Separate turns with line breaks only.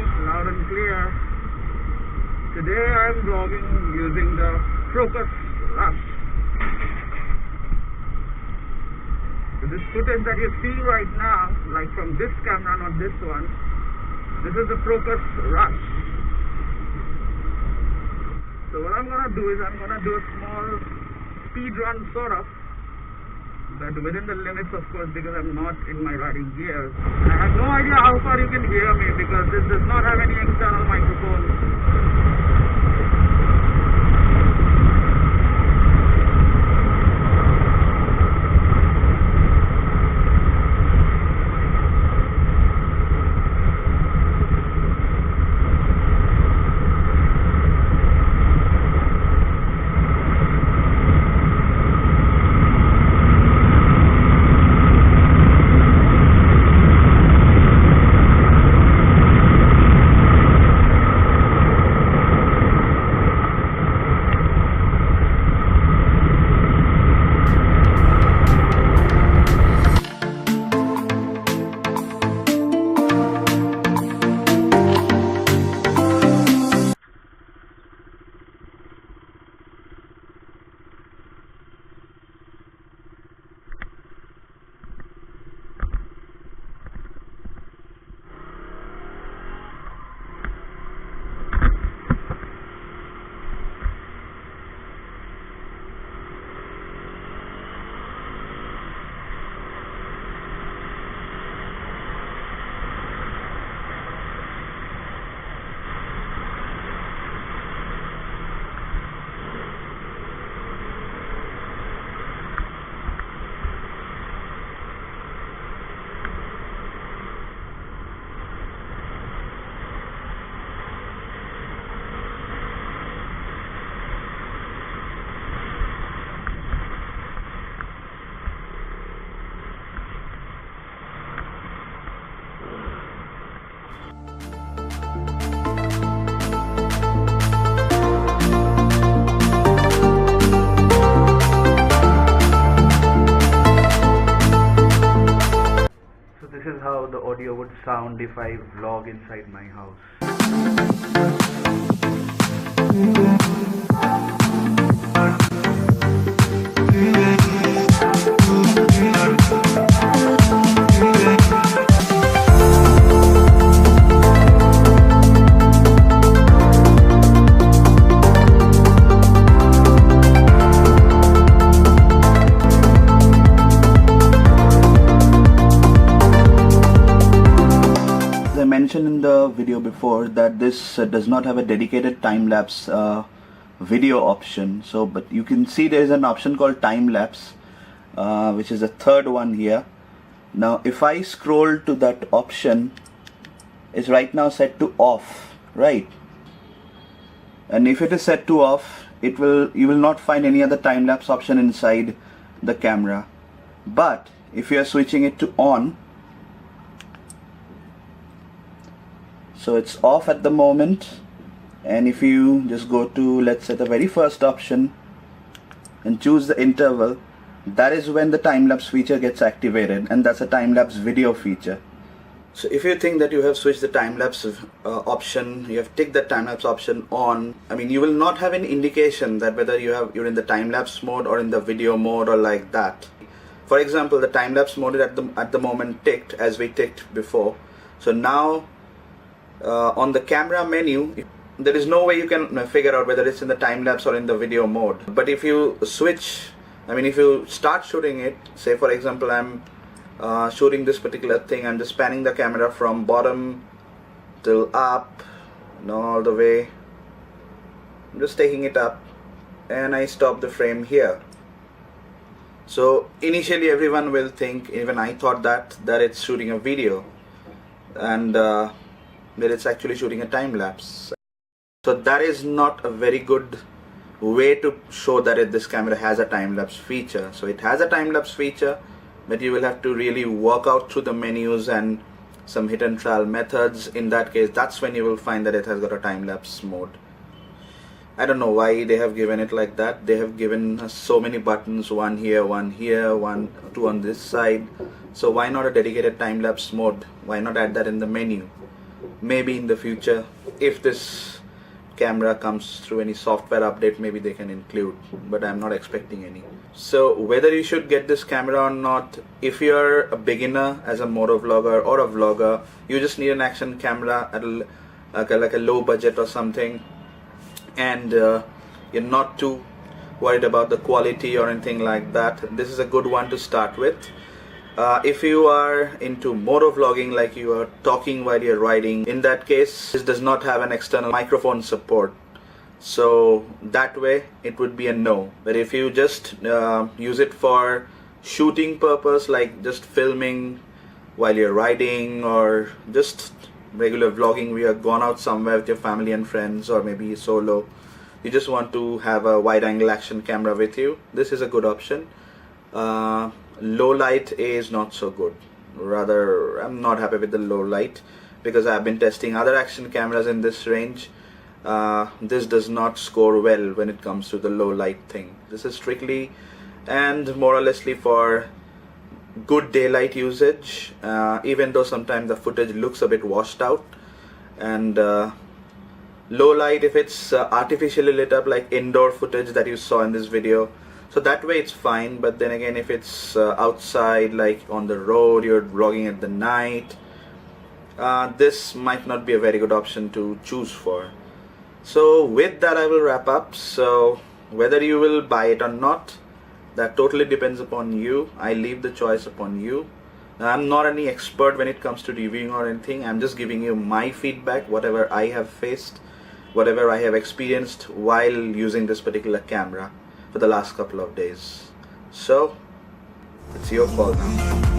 loud and clear. Today I'm vlogging using the Procus Rush. So this footage that you see right now, like from this camera, not this one, this is the Procus Rush. So what I'm gonna do is I'm gonna do a small speed run sort of, but within the limits of course, because I'm not in my riding gear. I have no idea how far you can hear me because this does not have any external microphone. This is how the audio would sound if I vlog inside my house. Mentioned in the video before that this does not have a dedicated time-lapse video option, so but you can see there is an option called time-lapse, which is the third one here. Now if I scroll to that option, it's right now set to off, right? And if it is set to off, you will not find any other time-lapse option inside the camera. But if you are switching it to on, so it's off at the moment, and if you just go to, let's say, the very first option and choose the interval, that is when the time-lapse feature gets activated, and that's a time-lapse video feature. So if you think that you have switched the time-lapse option, you have ticked the time-lapse option on, I mean, you will not have any indication that whether you're in the time-lapse mode or in the video mode or like that. For example, the time-lapse mode is at the moment ticked as we ticked before. So now on the camera menu, there is no way you can figure out whether it's in the time-lapse or in the video mode. But if you switch, I mean if you start shooting it, say for example I'm shooting this particular thing, I'm just panning the camera from bottom till up, all the way, I'm just taking it up, and I stop the frame here. So initially everyone will think, even I thought that it's shooting a video, and that it's actually shooting a time-lapse. So that is not a very good way to show that this camera has a time-lapse feature. So it has a time-lapse feature, but you will have to really work out through the menus and some hit and trial methods. In that case, that's when you will find that it has got a time-lapse mode. I don't know why they have given it like that. They have given us so many buttons, one here, two on this side. So why not a dedicated time-lapse mode? Why not add that in the menu? maybe in the future, if this camera comes through any software update, maybe they can include, but I'm not expecting any. So whether you should get this camera or not, if you're a beginner as a moto vlogger or a vlogger, you just need an action camera at like a low budget or something, and you're not too worried about the quality or anything like that, this is a good one to start with. If you are into moto vlogging, like you are talking while you're riding, in that case this does not have an external microphone support, so that way it would be a no. But if you just use it for shooting purpose, like just filming while you're riding, or just regular vlogging where you've gone out somewhere with your family and friends, or maybe solo, you just want to have a wide angle action camera with you, this is a good option. Low light is not so good. Rather, I'm not happy with the low light, because I've been testing other action cameras in this range. This does not score well when it comes to the low light thing. This is strictly and more or lessly for good daylight usage, even though sometimes the footage looks a bit washed out. And low light, if it's artificially lit up, like indoor footage that you saw in this video, so that way it's fine. But then again, if it's outside, like on the road, you're vlogging at the night, this might not be a very good option to choose for. So with that, I will wrap up. So whether you will buy it or not, that totally depends upon you. I leave the choice upon you. I'm not any expert when it comes to reviewing or anything. I'm just giving you my feedback, whatever I have faced, whatever I have experienced while using this particular camera for the last couple of days. So it's your call now.